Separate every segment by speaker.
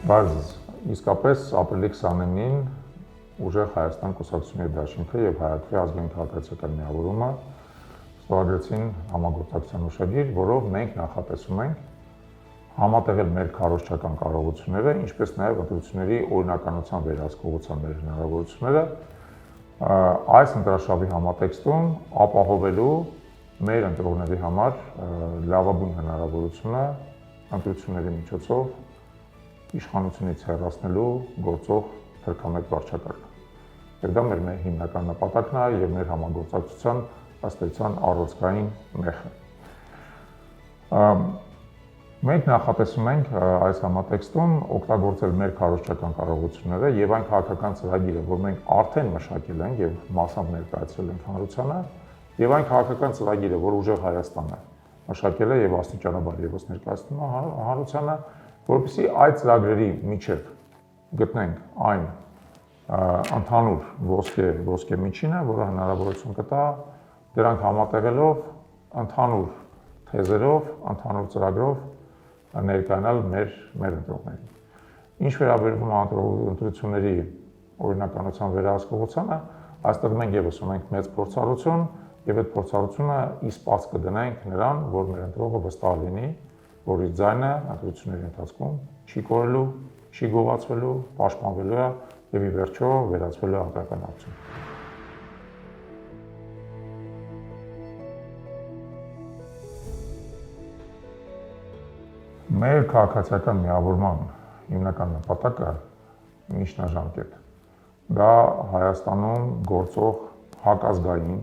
Speaker 1: Բայց իսկապես ապրիլի 29-ին ուժեղ Հայաստան կուսակցությունների դաշինքը եւ Հայ-Ակրի ազգային քաղաքացիական միավորումը ստորագրեցին համագործակցության ուշագիր, որով մենք նախատեսում ենք համատեղել մեր քարոզչական կարողությունները, ինչպես նաեւ ընտրությունների օրինականության վերահսկողության մեր հնարավորությունները այս ընտրաշավի համատեքստում ապահովելու մեր ընտրողների համար լավագույն հնարավորությունը ընտրությունների միջոցով իշխանությունից հեռացնելու գործող թրքամետ վարչակարգ։ Եվ դա մեր հիմնական նպատակն է եւ մեր համագործակցության ըստ էության առանցքային մեխը։ Մենք նախատեսում ենք այս համատեքստում օգտագործել մեր քարոզչական կարողությունները եւ այն քաղաքական ծրագիրը, որ մենք արդեն մշակել ենք եւ մասամբ ներկայացրել ենք հանրությանը, եւ այն քաղաքական ծրագիրը, որ ուժեղ Հայաստանը մշակել է եւ աստիճանաբար եւս ներկայացնում է հանրությանը, որպեսզի այդ ծրագրերի միջև գտնենք այն ընդհանուր ոսկե միջինը, որը հնարավորություն կտա դրանք համատեղելով ընդհանուր թեզերով, ընդհանուր ծրագրով ներկայանալ մեր ընտրողներին։ Ինչ վերաբերում է ընտրությունների օրինականության վերահսկողությանը, այստեղ մենք եւս ունենք մեծ փորձառություն եւ այդ փորձառությունը իսպաց կդնենք նրան, որ մեր ընտրողը վստահ լինի, որ իր ձայնը ընտրությունների ընթացքում չի կորելու, չի գողացվելու, պաշտպանվելու է եւ ի վերջո վերածվելու է ապրական արդյունք։ Մեր քաղաքացիական միավորման հիմնական նպատակը միջնաժամկետ։ Դա Հայաստանում գործող հակազգային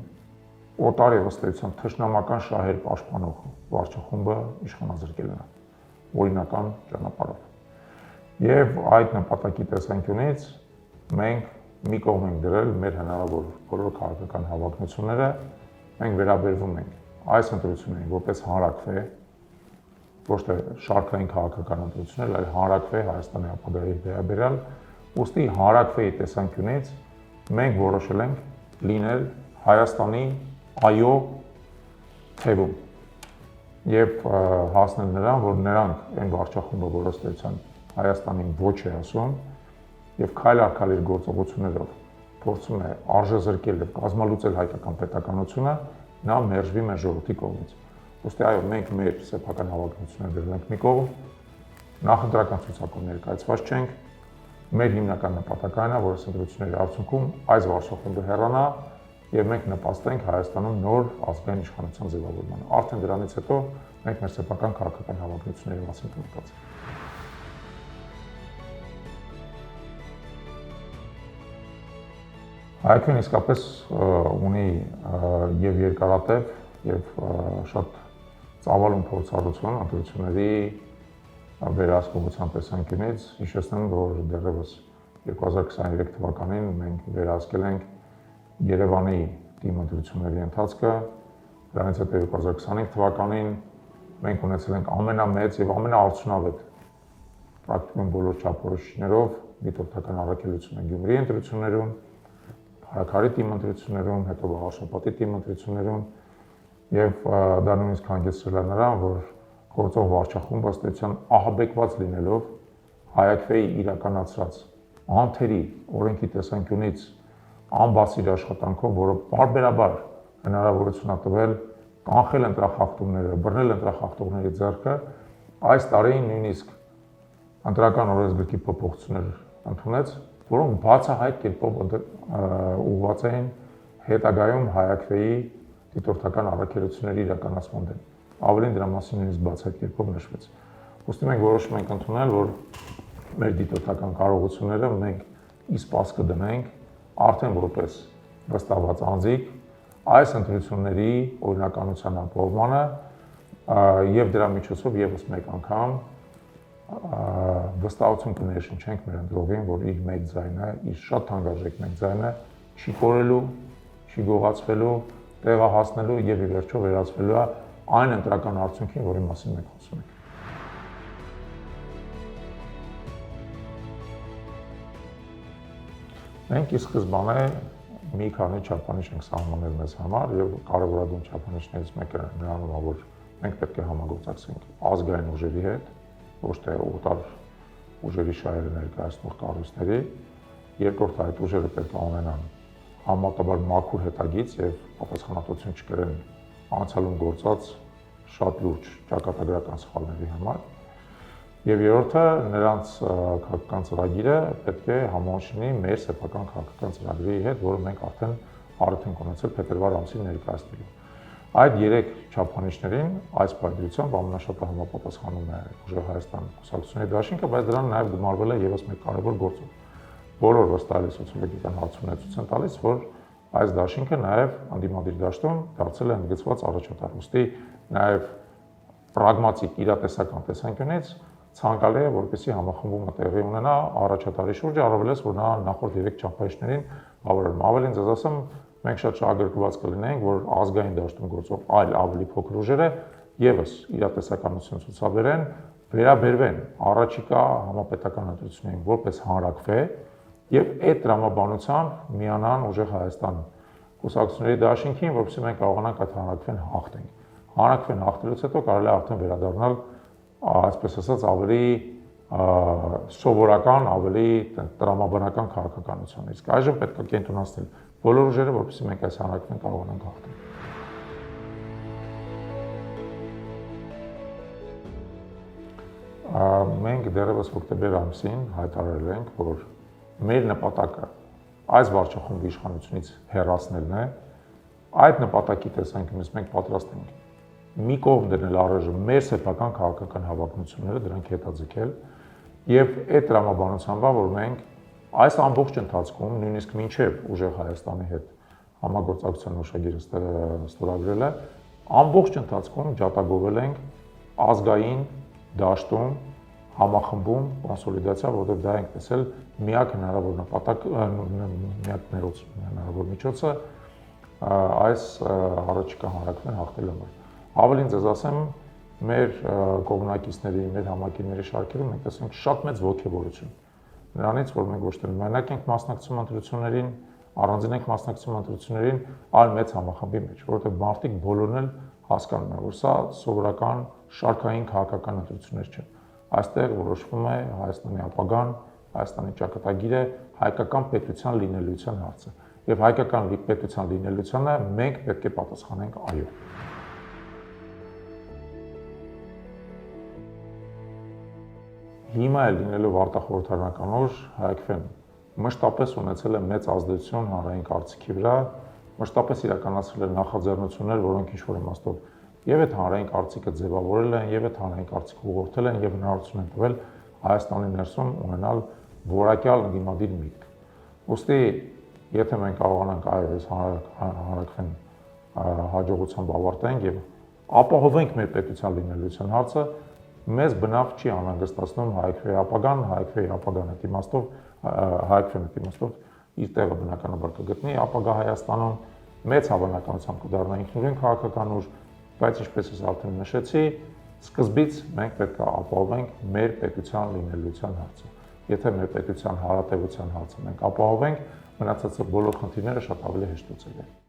Speaker 1: օտար եւ ըստ էության թշնամական շահեր պաշտպանող վարչախումբը իշխանազրկելն է օրինական ճանապարհով։ Եվ այդ նպատակի տեսանկյունից մենք մի կողմ ենք դրել մեր հնարավոր բոլոր քաղաքական հավակնությունները, մենք վերաբերվում ենք այս ընտրություններին որպես հանրակրվե, ոչ թե շարքային քաղաքական ընտրություններ, այլ հանրակրվե Հայաստանի ապագայի վերաբերյալ, ուստի հանրակրվեի տեսանկյունից մենք որոշել ենք լինել Հայաստանի այո թևում եւ հասնել նրան, որ նրանք այն վարչախումբը, որ ըստ էության Հայաստանին ոչ է ասում եւ քայլ առ քայլ իր գործողություններով փորձում է արժեզրկել եւ կազմալուծել հայկական պետականությունը, նա մերժվի մեր ժողովրդի կողմից։ Ոստի այո, մենք մեր սեփական հավակնությունները դրել ենք մի կողմ, նախընտրական ցուցակով ներկայացված չենք, մեր հիմնական նպատակն այն է, որ ընտրությունների արդյունքում այս վարչախումբը հեռանա եւ մենք նպաստենք Հայաստանում նոր ազգային իշխանության ձևավորմանը։ Արդեն դրանից հետո մենք մեր սեփական քաղաքական հավակնությունների մասին կմտածենք։ Հայաստանը իսկապես ունի եւ երկարատև եւ շատ ծավալուն փորձառություն ընտրությունների վերահսկողության տեսանկյունից, հիշեցնեմ, որ դեռևս 2023 թվականին մենք վերահսկել ենք Երևանի թիմ ընտրությունների ընթացքը, դրանից հետո 2025 թվականին մենք ունեցել ենք ամենամեծ եւ ամենաարդյունավետ պրակտիկում բոլոր չափորոշիչներով դիտորդական առաքելությունը Գյումրիի ընտրություններում, Հարաքարի թիմ ընտրություններում, հետո Վաղարշապատի թիմ ընտրություններում եւ դա նույնիսկ հանգեցրել է նրան, որ գործող վարչախումբը ըստ էության ահաբեկված լինելով Հայ-Ակրեի իրականացրած անթերի օրենքի տեսանկյունից անբացիր աշխատանքով, որը բարբերաբար հնարավորություն է տվել կանխել ընտրախախտումները, բռնել ընտրախախտողների ձեռքը, այս տարի նույնիսկ ընտրական օրենսգրքի փոփոխություններ ընդունեց, որոնք բացահայտ կերպով ուղղված էին հետագայում Հայ-Ակրեի դիտորդական առաքելությունների իրականացման դեմ։ Ավելին դրա մասին նույնիսկ բացահայտ կերպով նշվեց։ Ուստի մենք որոշում ենք ընդունել, որ մեր դիտորդական կարողությունները մենք իսպաց կդնենք արդեն որպես վստահված անձիկ այս ընտրությունների օրինականության ապահովմանը եւ դրա միջոցով եւս մեկ անգամ վստահություն կներշնչենք մեր ընտրողին, որ իր մեկ ձայնը, իր շատ թանկարժեք մեկ ձայնը չի կորելու, չի գողացվելու, տեղահասնելու եւ ի վերջո վերածվելու է այն ընտրական արդյունքին, որի մասին մենք խոսում ենք։ Մենք ի սկզբանե մի քանի չափանիշ ենք սահմանել մեզ համար եւ կարևորագույն չափանիշներից մեկը նրանում է, որ մենք պետք է համագործակցենք ազգային ուժերի հետ, ոչ թե օտար ուժերի շահերը ներկայացնող կառույցների, երկրորդը այդ ուժերը պետք է ունենան համեմատաբար մաքուր հետագիծ եւ պատասխանատվություն չկրեն անցյալում գործած շատ լուրջ ճակատագրական սխալների համար։ Եվ երրորդը նրանց քաղաքական ծրագիրը պետք է համաձայնի մեր սեփական քաղաքական ծրագրի հետ, որը մենք արդեն առիթ ենք ունեցել փետրվար ամսին ներկայացնելու։ Այդ երեք չափանիշներին այս պայմանությամբ ամենաշատը համապատասխանում է Ուժեղ Հայաստան կուսակցությունների դաշինքը, բայց դրան նաև գումարվել է եւս մեկ կարևոր գործոն։ Բոլոր վստահելի սոցիոլոգիական հարցունեցություն տալիս, որ այս դաշինքը նաև անդիմադիր դաշտում դարձել է ընդգծված առաջատար։ Ուստի նաև պրագմատիկ իրատեսական տեսանկյունից ցանկալի է, որպեսզի համախմբումը տեղի ունենա առաջատարի շուրջը, առավելես, որ նա նախորդ 3 չափանիշներին բավարարում։ Ավելին ձեզ ասեմ, մենք շատ շահագրգռված կլինենք, որ ազգային դաշտում գործող այլ ավելի փոքր ուժերը եւս իրատեսականություն ցուցաբերեն, վերաբերվեն առաջիկա համապետական ընտրություններին որպես հանրակրվե եւ այդ տրամաբանությամբ միանան Ուժեղ Հայաստան կուսակցությունների դաշինքին, որպեսզի մենք կարողանանք այդ հանրակրվեն հաղթենք։ Հանրակրվեն հաղթելուց հետո կարելի է արդեն վերադառնալ, այսպես ասած, ավելի սովորական, ավելի տրամաբանական քաղաքականություն։ Իսկ այժմ պետք է կենտրոնացնել բոլոր ուժերը, որպեսզի մենք այս հանրակրվեն կարողանանք հաղթել։ Մենք դեռևս հոկտեմբեր ամսին հայտարարել ենք, որ մեր նպատակը այս վարչախումբի իշխանությունից հեռացնելն է։ Այդ նպատակի տեսանկյունից մենք պատրաստ ենք մի կողմ դնել առայժմ մեր սեփական քաղաքական հավակնությունները, դրանք հետաձգել եւ այդ տրամաբանությամբ, որ մենք այս ամբողջ ընթացքում, նույնիսկ մինչեւ Ուժեղ Հայաստանի հետ համագործակցության ուշագիրը ստորագրելը, ամբողջ ընթացքում ջատագովել ենք ազգային դաշտում համախմբում կոնսոլիդացիա, որովհետեւ դա ենք տեսել միակ հնարավոր նպատակ, միակ հնարավոր միջոցը այս առաջիկա հանրակրվեն հաղթելու համար։ Ավելին ձեզ ասեմ, մեր կողմնակիցների, մեր համակիրների շարքերում մենք տեսնում ենք շատ մեծ ոգևորություն։ Նրանից, որ մենք ոչ թե մենակ ենք մասնակցում ընտրություններին, առանձին ենք մասնակցում ընտրություններին, այլ մեծ համախմբի մեջ, որովհետև մարդիկ բոլորն էլ հասկանում են, որ սա սովորական շարքային քաղաքական ընտրություններ չեն։ Այստեղ որոշվում է Հայաստանի ապագան, Հայաստանի ճակատագիրը, հայկական պետության լինելիության հարցը։ Եվ հայկական պետության լինելիությանը մենք պետք է պատասխանենք այո։ Հիմա էլ լինելով արտախորհրդարանական օր հայկվեն մշտապես ունեցել է մեծ ազդեցություն հանրային կարծիքի վրա, մշտապես իրականացրել է նախաձեռնություններ, որոնք ինչ-որ իմաստով եւ այդ հանրային կարծիքը ձևավորել են, եւ այդ հանրային կարծիքը ուղղորդել են եւ հնարավորություն են տվել Հայաստանի ներսում ունենալ որակյալ ընդդիմադիր միտք։ Ոստի, եթե մենք կարողանանք այս հանրակրվեն հաջողությամբ ավարտենք եւ ապահովենք մեր պետության լինելիության հարցը, մեզ բնավ չի անհանգստացնում հայկվեի ապագան, հայկվեի ապագան այդ իմաստով, հայկվեն այդ իմաստով իր տեղը բնականաբար կգտնի ապագա Հայաստանում, մեծ հավանականությամբ կդառնա ինքնուրույն քաղաքական ուժ, բայց ինչպես ես արդեն նշեցի, սկզբից մենք պետք է ապահովենք մեր պետության լինելիության հարցը։ Եթե մեր պետության հարատևության հարցը մենք ապահովենք, մնացած բոլոր խնդիրները շատ ավելի հեշտ լուծել են։